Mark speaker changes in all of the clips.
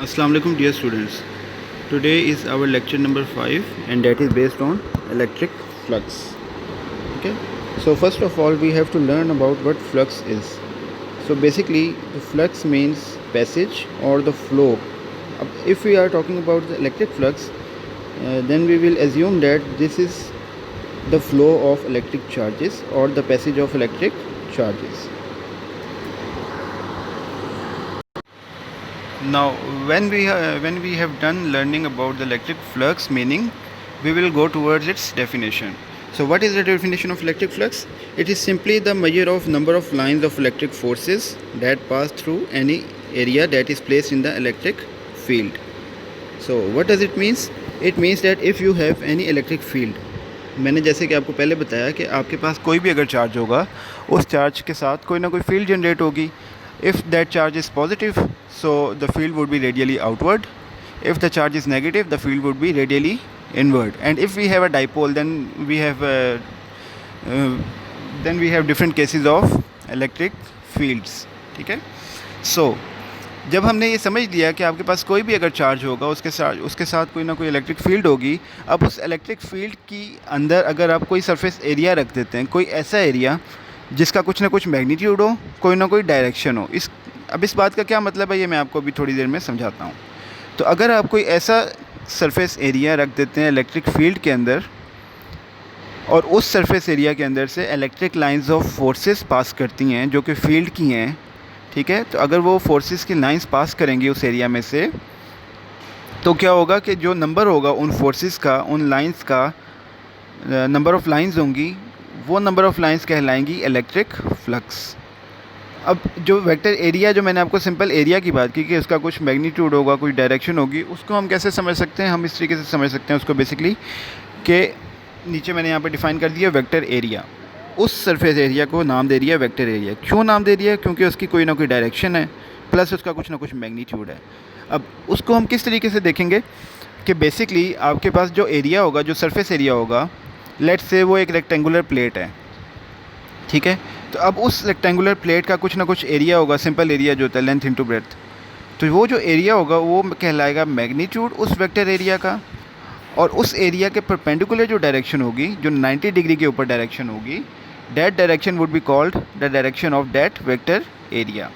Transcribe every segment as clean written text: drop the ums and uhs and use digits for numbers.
Speaker 1: Assalamu alaikum dear students. Today is our lecture number 5 and that is based on electric flux. Okay. So first of all we have to learn about what flux is. So basically the flux means passage or the flow. If we are talking about the electric flux, then we will assume that this is the flow of electric charges or the passage of electric charges. Now when we have done learning about the electric flux meaning, we will go towards its definition. So what is the definition of electric flux? It is simply the measure of number of lines of electric forces that pass through any area that is placed in the electric field. So what does it means? It means that if you have any electric field, मैंने जैसे कि आपको पहले बताया कि आपके पास कोई भी अगर चार्ज होगा, उस चार्ज के साथ कोई ना कोई फील्ड जनरेट होगी. If that charge is positive, so the field would be radially outward. If the charge is negative, the field would be radially inward. And if we have a dipole, then we have different cases of electric fields. ठीक है. So जब हमने ये समझ लिया कि आपके पास कोई भी अगर चार्ज होगा उसके साथ कोई ना कोई इलेक्ट्रिक फील्ड होगी. अब उस इलेक्ट्रिक फील्ड की अंदर अगर आप कोई सरफेस एरिया रख देते हैं, कोई ऐसा एरिया जिसका कुछ ना कुछ मैग्नीट्यूड हो, कोई ना कोई डायरेक्शन हो. अब इस बात का क्या मतलब है ये मैं आपको अभी थोड़ी देर में समझाता हूँ. तो अगर आप कोई ऐसा सरफेस एरिया रख देते हैं इलेक्ट्रिक फील्ड के अंदर और उस सरफेस एरिया के अंदर से इलेक्ट्रिक लाइंस ऑफ फोर्सेस पास करती हैं जो कि फील्ड की हैं, ठीक है. तो अगर वो फोर्सेस की लाइंस पास करेंगी उस एरिया में से, तो क्या होगा कि जो नंबर होगा उन फोर्सेस का, उन लाइंस का नंबर ऑफ़ लाइंस होंगी, वो नंबर ऑफ़ लाइंस कहलाएंगी इलेक्ट्रिक फ्लक्स. अब जो वेक्टर एरिया, जो मैंने आपको सिंपल एरिया की बात की कि उसका कुछ मैग्नीट्यूड होगा, कुछ डायरेक्शन होगी, उसको हम कैसे समझ सकते हैं? हम इस तरीके से समझ सकते हैं उसको बेसिकली कि नीचे मैंने यहाँ पे डिफ़ाइन कर दिया वेक्टर एरिया. उस सरफेस एरिया को नाम दे दिया वेक्टर एरिया. क्यों नाम दे दिया? क्योंकि उसकी कोई ना कोई डायरेक्शन है प्लस उसका कुछ ना कुछ मैग्नीट्यूड है. अब उसको हम किस तरीके से देखेंगे कि बेसिकली आपके पास जो एरिया होगा, जो सरफेस एरिया होगा, लेट्स से वो एक रेक्टेंगुलर प्लेट है, ठीक है. तो अब उस रेक्टेंगुलर प्लेट का कुछ ना कुछ एरिया होगा, सिंपल एरिया जो होता है लेंथ इनटू ब्रेड्थ. तो वो जो एरिया होगा वो कहलाएगा मैग्नीट्यूड उस वेक्टर एरिया का. और उस एरिया के परपेंडिकुलर जो डायरेक्शन होगी, जो 90 डिग्री के ऊपर डायरेक्शन होगी, that direction would be called the direction of that vector area.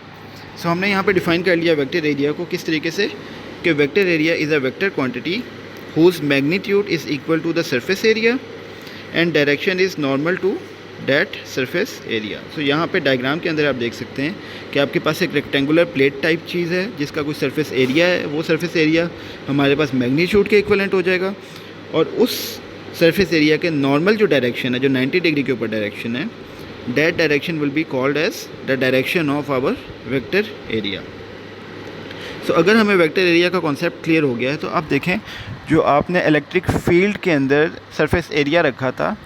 Speaker 1: So हमने यहाँ पे डिफ़ाइन कर लिया वेक्टर एरिया को किस तरीके से कि vector area is a vector quantity whose magnitude is equal to the surface area and direction is normal to that surface area. So यहाँ पे डायग्राम के अंदर आप देख सकते हैं कि आपके पास एक रेक्टेंगुलर प्लेट टाइप चीज़ है जिसका कोई सरफेस एरिया है. वो सरफेस एरिया हमारे पास मैग्नीट्यूड के इक्वलेंट हो जाएगा और उस सरफेस एरिया के नॉर्मल जो डायरेक्शन है, जो 90 डिग्री के ऊपर डायरेक्शन है, that direction will be called as the direction of our vector area. So अगर हमें वेक्टर एरिया का कॉन्सेप्ट क्लियर हो गया है तो आप देखें जो आपने इलेक्ट्रिक फील्ड के अंदर सरफेस एरिया रखा था,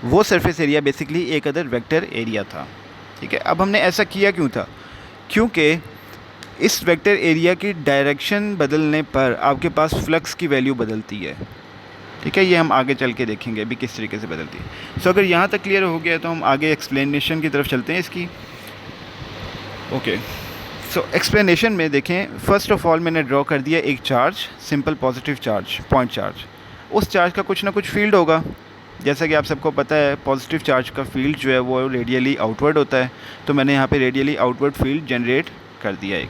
Speaker 1: वो सरफेस एरिया बेसिकली एक अदर वेक्टर एरिया था, ठीक है. अब हमने ऐसा किया क्यों था? क्योंकि इस वेक्टर एरिया की डायरेक्शन बदलने पर आपके पास फ्लक्स की वैल्यू बदलती है, ठीक है. ये हम आगे चल के देखेंगे अभी किस तरीके से बदलती है. सो अगर यहाँ तक क्लियर हो गया तो हम आगे एक्सप्लेनेशन की तरफ चलते हैं इसकी. ओके. सो एक्सप्लेनेशन में देखें, फ़र्स्ट ऑफ़ ऑल मैंने ड्रॉ कर दिया एक charge, simple positive charge, point charge. उस चार्ज का कुछ ना कुछ फील्ड होगा. जैसा कि आप सबको पता है पॉजिटिव चार्ज का फील्ड जो है वो रेडियली आउटवर्ड होता है. तो मैंने यहाँ पे रेडियली आउटवर्ड फील्ड जनरेट कर दिया एक.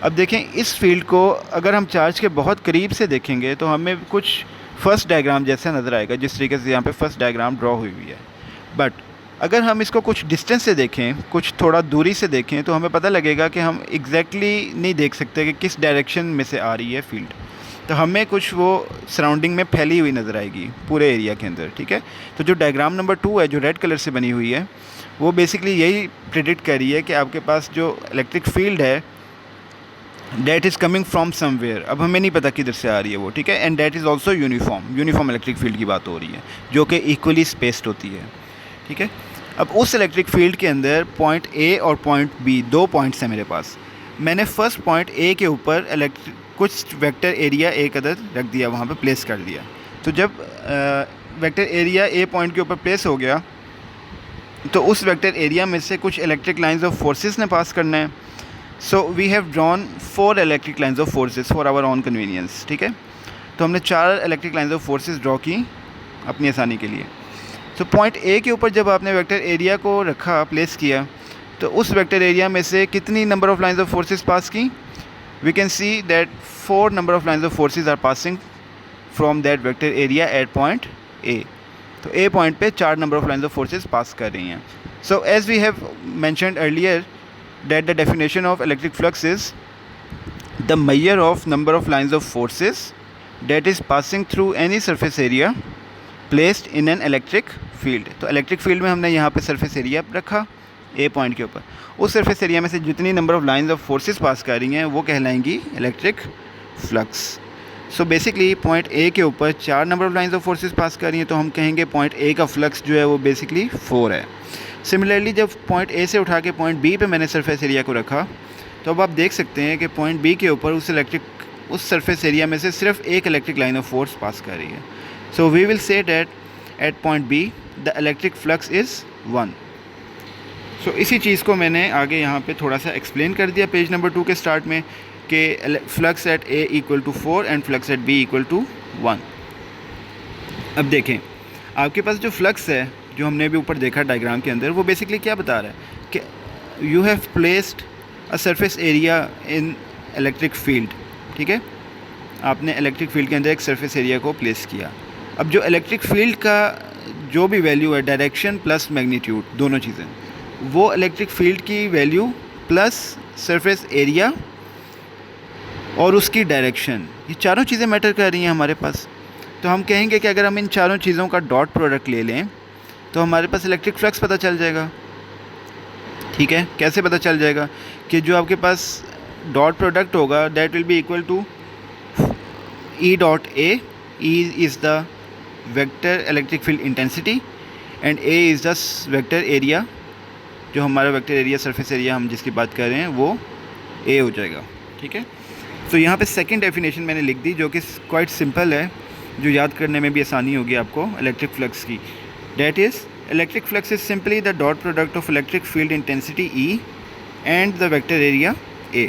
Speaker 1: अब देखें इस फील्ड को अगर हम चार्ज के बहुत करीब से देखेंगे तो हमें कुछ फर्स्ट डायग्राम जैसा नज़र आएगा, जिस तरीके से यहाँ पे फर्स्ट डायग्राम ड्रॉ हुई हुई है. बट अगर हम इसको कुछ डिस्टेंस से देखें, कुछ थोड़ा दूरी से देखें, तो हमें पता लगेगा कि हम एग्जैक्टली नहीं देख सकते कि किस डायरेक्शन में से आ रही है फील्ड. तो हमें कुछ वो सराउंडिंग में फैली हुई नज़र आएगी पूरे एरिया के अंदर, ठीक है. तो जो डायग्राम नंबर 2 है, जो रेड कलर से बनी हुई है, वो बेसिकली यही प्रेडिक्ट कर रही है कि आपके पास जो इलेक्ट्रिक फील्ड है that is coming from somewhere. अब हमें नहीं पता किधर से आ रही है वो, ठीक है. And that is also uniform electric field की बात हो रही है जो कि इक्वली स्पेस्ड होती है, ठीक है. अब उस इलेक्ट्रिक फील्ड के अंदर पॉइंट ए और पॉइंट बी, 2 पॉइंट्स हैं मेरे पास. मैंने फर्स्ट पॉइंट ए के ऊपर कुछ वेक्टर एरिया एक अदर रख दिया, वहाँ पे प्लेस कर दिया. तो जब वेक्टर एरिया ए पॉइंट के ऊपर प्लेस हो गया तो उस वेक्टर एरिया में से कुछ इलेक्ट्रिक लाइंस ऑफ फोर्सेस ने पास करना है. So we have drawn 4 electric lines of forces for our own convenience, ठीक है। तो हमने 4 electric lines of forces draw की अपनी आसानी के लिए। तो पॉइंट ए के ऊपर जब आपने वेक्टर एरिया को रखा, प्लेस किया, तो उस वेक्टर एरिया में से कितनी number of lines of forces pass की? We can see that 4 number of lines of forces are passing from that vector area at point A. तो ए पॉइंट पे 4 number of lines of forces pass कर रही हैं। So as we have mentioned earlier that the definition of electric flux is the measure of number of lines of forces that is passing through any surface area placed in an electric field। तो electric field में हमने यहाँ पे surface area रखा ए point के ऊपर, उस surface area में से जितनी number of lines of forces pass कर रही हैं वो कहलाएंगी electric flux. So basically point A के ऊपर 4 number of lines of forces pass कर रही हैं, तो हम कहेंगे पॉइंट ए का फ्लक्स जो है वो बेसिकली 4 है। सिमिलरली जब पॉइंट ए से उठा के पॉइंट बी पे मैंने सरफेस एरिया को रखा, तो अब आप देख सकते हैं कि पॉइंट बी के ऊपर उस सरफेस एरिया में से सिर्फ एक electric line of force pass कर रही है। So we will say that at point B the electric flux is 1। सो इसी चीज़ को मैंने आगे यहाँ पे थोड़ा सा एक्सप्लेन कर दिया पेज नंबर 2 के स्टार्ट में कि flux at A equal to 4 and flux at B equal to 1। अब देखें, आपके पास जो फ्लक्स है जो हमने अभी ऊपर देखा डायग्राम के अंदर, वो बेसिकली क्या बता रहा है कि you have placed a surface area in electric field, ठीक है। आपने इलेक्ट्रिक फील्ड के अंदर एक सरफेस एरिया को प्लेस किया। अब जो इलेक्ट्रिक फील्ड का जो भी वैल्यू है, डायरेक्शन प्लस मैग्नीट्यूड, दोनों चीज़ें, वो इलेक्ट्रिक फील्ड की वैल्यू प्लस सरफेस एरिया और उसकी डायरेक्शन, ये चारों चीज़ें मैटर कर रही हैं हमारे पास। तो हम कहेंगे कि अगर हम इन चारों चीज़ों का डॉट प्रोडक्ट ले लें तो हमारे पास इलेक्ट्रिक फ्लक्स पता चल जाएगा, ठीक है। कैसे पता चल जाएगा? कि जो आपके पास डॉट प्रोडक्ट होगा that will be equal to E dot A. E is the vector electric field intensity and A is the vector area. जो हमारा वेक्टर एरिया, सरफेस एरिया हम जिसकी बात कर रहे हैं, वो ए हो जाएगा, ठीक है। तो यहाँ पे सेकंड डेफिनेशन मैंने लिख दी जो कि क्वाइट सिंपल है, जो याद करने में भी आसानी होगी आपको इलेक्ट्रिक फ्लक्स की। That is electric flux is simply the dot product of electric field intensity E and the vector area A.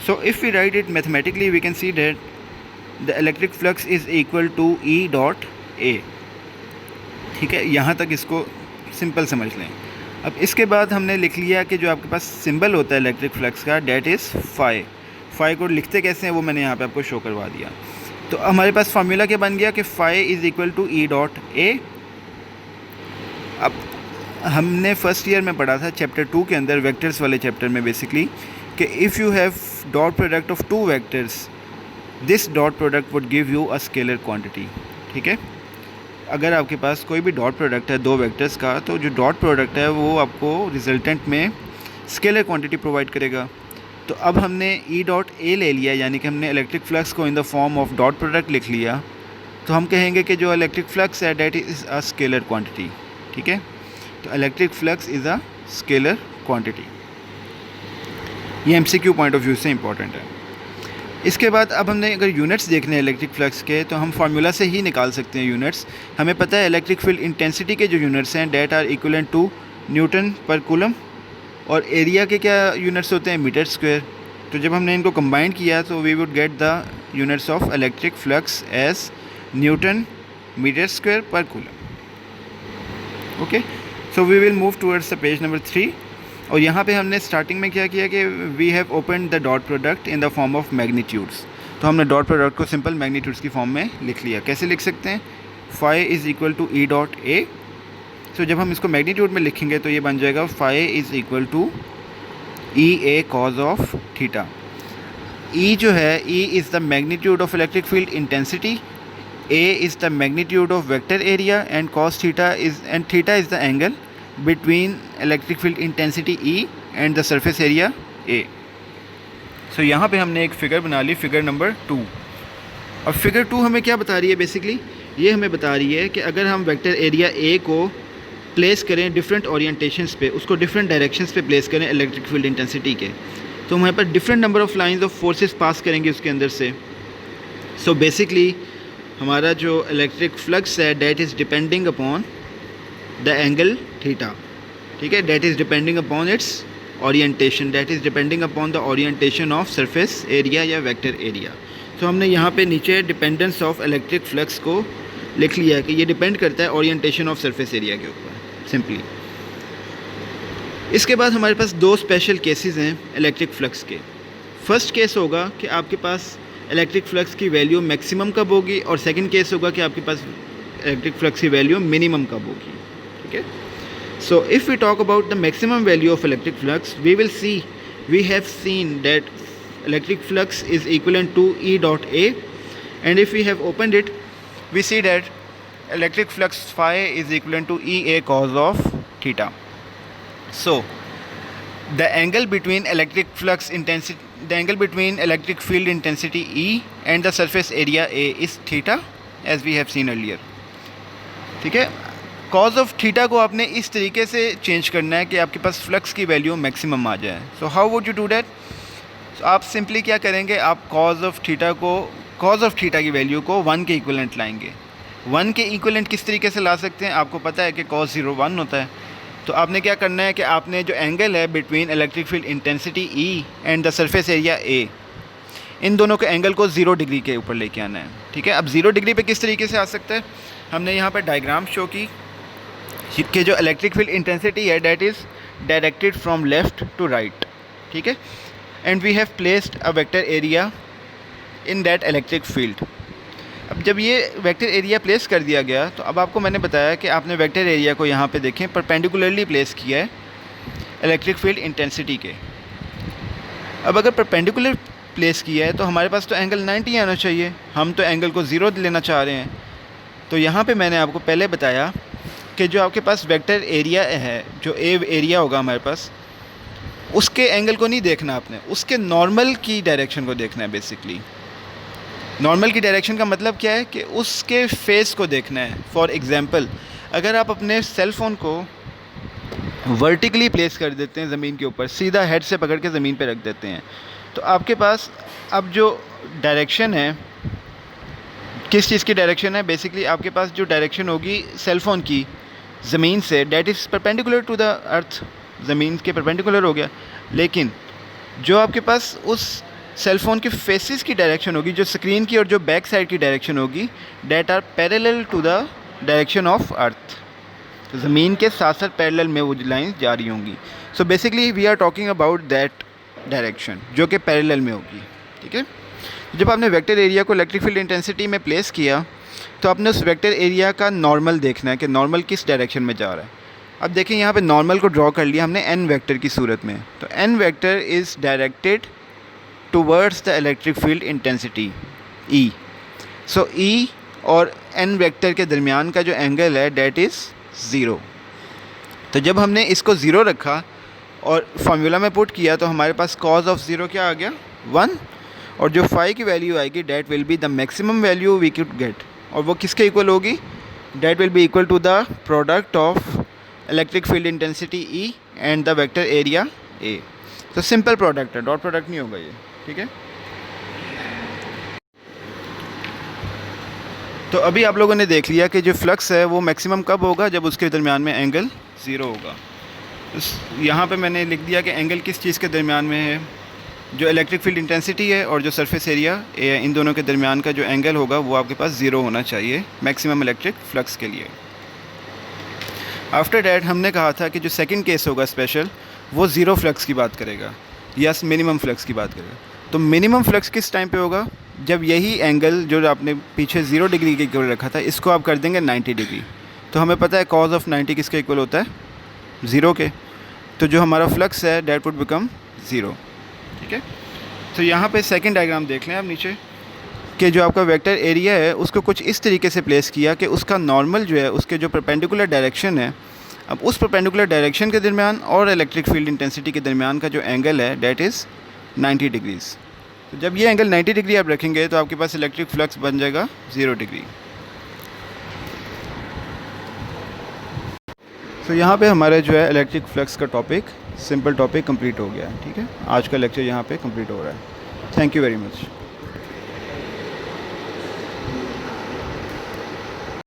Speaker 1: So if we write it mathematically, we can see that the electric flux is equal to E dot A, ठीक है। यहाँ तक इसको simple समझ लें। अब इसके बाद हमने लिख लिया कि जो आपके पास सिंबल होता है इलेक्ट्रिक फ्लक्स का, डेट इज़ फाई। फाई को लिखते कैसे हैं वो मैंने यहाँ पे आपको शो करवा दिया। तो हमारे पास फार्मूला क्या बन गया कि phi is equal to E dot A. अब हमने फर्स्ट ईयर में पढ़ा था चैप्टर 2 के अंदर, वेक्टर्स वाले चैप्टर में, बेसिकली कि if you have dot product of 2 vectors, this dot product would give you a scalar quantity, ठीक है। अगर आपके पास कोई भी डॉट प्रोडक्ट है 2 वेक्टर्स का, तो जो डॉट प्रोडक्ट है वो आपको रिजल्टेंट में स्केलर क्वांटिटी प्रोवाइड करेगा। तो अब हमने ई डॉट ए ले लिया, यानी कि हमने इलेक्ट्रिक फ्लक्स को इन the form of dot product लिख लिया। तो हम कहेंगे कि जो इलेक्ट्रिक फ्लक्स है that is a scalar quantity, ठीक है। तो electric flux is a scalar quantity. ये एमसीक्यू पॉइंट ऑफ व्यू से इंपॉर्टेंट है। इसके बाद अब हमने अगर यूनिट्स देखने हैं इलेक्ट्रिक फ्लक्स के, तो हम फार्मूला से ही निकाल सकते हैं यूनिट्स। हमें पता है इलेक्ट्रिक फील्ड इंटेंसिटी के जो यूनिट्स हैं that are equivalent to newton per coulomb, और एरिया के क्या यूनिट्स होते हैं? Metre square. तो जब हमने इनको कंबाइन किया तो we would get the units of electric flux as newton metre square per coulomb. Okay, so we will move towards the page number 3। और यहाँ पे हमने स्टार्टिंग में क्या किया कि we have open the dot product in the form of magnitudes. तो हमने डॉट प्रोडक्ट को सिंपल मैग्नीट्यूड्स की फॉर्म में लिख लिया। कैसे लिख सकते हैं? Phi is equal to E dot A. So जब हम इसको मैग्नीट्यूड में लिखेंगे तो ये बन जाएगा phi is equal to E A cos of theta. E जो है, E is the magnitude of electric field intensity, A is the magnitude of vector area, and cos theta is the angle between electric field intensity E and the surface area A. So यहाँ पे हमने एक figure बना ली, figure number 2। और figure 2 हमें क्या बता रही है? बेसिकली ये हमें बता रही है कि अगर हम वेक्टर एरिया A को प्लेस करें डिफरेंट ओरिएंटेशंस पे, उसको डिफरेंट डायरेक्शंस पे प्लेस करें इलेक्ट्रिक फील्ड इंटेंसिटी के, तो हमारे पास different number of lines of forces pass करेंगे उसके अंदर से। सो बेसिकली हमारा जो इलेक्ट्रिक फ्लक्स है that is depending upon the angle theta, ठीक है। That is depending upon its orientation, that is depending upon the orientation of surface area या वेक्टर एरिया। तो हमने यहाँ पे नीचे डिपेंडेंस ऑफ इलेक्ट्रिक फ्लक्स को लिख लिया है कि ये डिपेंड करता है ओरिएंटेशन ऑफ सरफेस एरिया के ऊपर सिंपली। इसके बाद हमारे पास दो स्पेशल केसेस हैं इलेक्ट्रिक फ्लक्स के। फर्स्ट केस होगा कि आपके पास इलेक्ट्रिक फ्लक्स की वैल्यू मैक्सिमम कब होगी, और सेकंड केस होगा कि आपके पास इलेक्ट्रिक फ्लक्स की वैल्यू मिनिमम कब होगी। ठीक है, so if we talk about the maximum value of electric flux, we have seen that electric flux is equivalent to E dot A, and if we have opened it, we see that electric flux phi is equivalent to EA cos of theta. So the angle between electric field intensity E and the surface area A is theta, as we have seen earlier. ठीक है, cos of theta को आपने इस तरीके से change करना है कि आपके पास फ्लक्स की वैल्यू मैक्सिमम आ जाए। So how would you do that? तो आप सिंपली क्या करेंगे, आप कॉज ऑफ थीटा की वैल्यू को 1 के इक्वलेंट लाएंगे। 1 के इक्वलेंट किस तरीके से ला सकते हैं? आपको पता है कि cos 0 1 होता है। तो आपने क्या करना है कि आपने जो एंगल है between electric field intensity E and the surface area A, इन दोनों के एंगल को 0 डिग्री के ऊपर लेके आना है। ठीक है, अब 0 डिग्री पे किस तरीके से आ सकता है? हमने यहाँ पर डायग्राम शो की कि जो इलेक्ट्रिक फील्ड इंटेंसिटी है that is directed from left to right. ठीक है, and we have placed a vector area in that electric field. अब जब ये वेक्टर एरिया प्लेस कर दिया गया तो अब आपको मैंने बताया कि आपने वेक्टर एरिया को यहाँ पे देखें परपेंडिकुलरली प्लेस किया है इलेक्ट्रिक फील्ड इंटेंसिटी के। अब अगर परपेंडिकुलर प्लेस किया है तो हमारे पास तो एंगल 90 आना चाहिए, हम तो एंगल को 0 लेना चाह रहे हैं। तो यहाँ पे मैंने आपको पहले बताया कि जो आपके पास वेक्टर एरिया है, जो एरिया होगा हमारे पास, उसके एंगल को नहीं देखना आपने, उसके नॉर्मल की डायरेक्शन को देखना है। बेसिकली नॉर्मल की डायरेक्शन का मतलब क्या है कि उसके फेस को देखना है। फॉर एग्ज़ाम्पल, अगर आप अपने सेल फ़ोन को वर्टिकली प्लेस कर देते हैं ज़मीन के ऊपर, सीधा हेड से पकड़ के ज़मीन पे रख देते हैं, तो आपके पास अब जो डायरेक्शन है, किस चीज़ की डायरेक्शन है? बेसिकली आपके पास जो डायरेक्शन होगी सेल फ़ोन की ज़मीन से, that is perpendicular to the earth, ज़मीन के परपेंडिकुलर हो गया। लेकिन जो आपके पास उस सेल फ़ोन के फेसेस की डायरेक्शन होगी, जो स्क्रीन की और जो बैक साइड की डायरेक्शन होगी, that are parallel to the direction of earth. तो ज़मीन के साथ साथ पैरेलल में वो लाइंस जा रही होंगी। So basically we are talking about that direction जो कि पैरेलल में होगी। ठीक है, जब आपने वेक्टर एरिया को इलेक्ट्रिक फील्ड इंटेंसिटी में प्लेस किया तो आपने उस वेक्टर एरिया का नॉर्मल देखना है कि नॉर्मल किस डायरेक्शन में जा रहा है। अब देखें, यहाँ पे नॉर्मल को ड्रॉ कर लिया हमने एन वेक्टर की सूरत में। तो N vector is directed towards the electric field intensity E. So E और एन वेक्टर के दरमियान का जो एंगल है डैट इज़ 0। तो जब हमने इसको 0 रखा और फार्मूला में पुट किया तो हमारे पास कॉज ऑफ 0 क्या आ गया? 1। और जो फाई की वैल्यू आएगी that will be the maximum value we could get, और वो किसके इक्वल होगी? That will be equal to the product of electric field intensity E and the vector area A। तो सिंपल प्रोडक्ट है, dot product नहीं होगा ये। ठीक है, तो अभी आप लोगों ने देख लिया कि जो फ्लक्स है वो मैक्सिमम कब होगा? जब उसके दरमियान में एंगल 0 होगा। तो यहाँ पे मैंने लिख दिया कि एंगल किस चीज़ के दरमियान में है? जो इलेक्ट्रिक फील्ड इंटेंसिटी है और जो सरफेस एरिया A है, इन दोनों के दरमियान का जो एंगल होगा वो आपके पास 0 होना चाहिए मैक्सिमम इलेक्ट्रिक फ्लक्स के लिए। आफ्टर डैट हमने कहा था कि जो सेकंड केस होगा स्पेशल, वो 0 फ्लक्स की बात करेगा या मिनिमम फ्लक्स की बात करेगा। तो मिनिमम फ्लक्स किस टाइम पे होगा? जब यही एंगल जो आपने पीछे 0 डिग्री के इक्वल रखा था, इसको आप कर देंगे 90 डिग्री। तो हमें पता है कॉज ऑफ 90 किसके इक्वल होता है? 0 के। तो जो हमारा फ्लक्स है डैट वुड बिकम 0। ठीक है, तो यहाँ पे सेकंड डायग्राम देख लें आप नीचे कि जो आपका वेक्टर एरिया है उसको कुछ इस तरीके से प्लेस किया कि उसका नॉर्मल जो है उसके जो परपेंडिकुलर डायरेक्शन है, अब उस परपेंडिकुलर डायरेक्शन के दरमियान और इलेक्ट्रिक फील्ड इंटेंसिटी के दरमियान का जो एंगल है डैट इज़ 90 डिग्रीज़। तो जब ये एंगल 90 डिग्री आप रखेंगे तो आपके पास इलेक्ट्रिक फ्लक्स बन जाएगा 0 डिग्री। तो यहाँ पे हमारा जो है इलेक्ट्रिक फ्लक्स का टॉपिक, सिंपल टॉपिक कंप्लीट हो गया है। ठीक है, आज का लेक्चर यहाँ पे कंप्लीट हो रहा है। Thank you very much.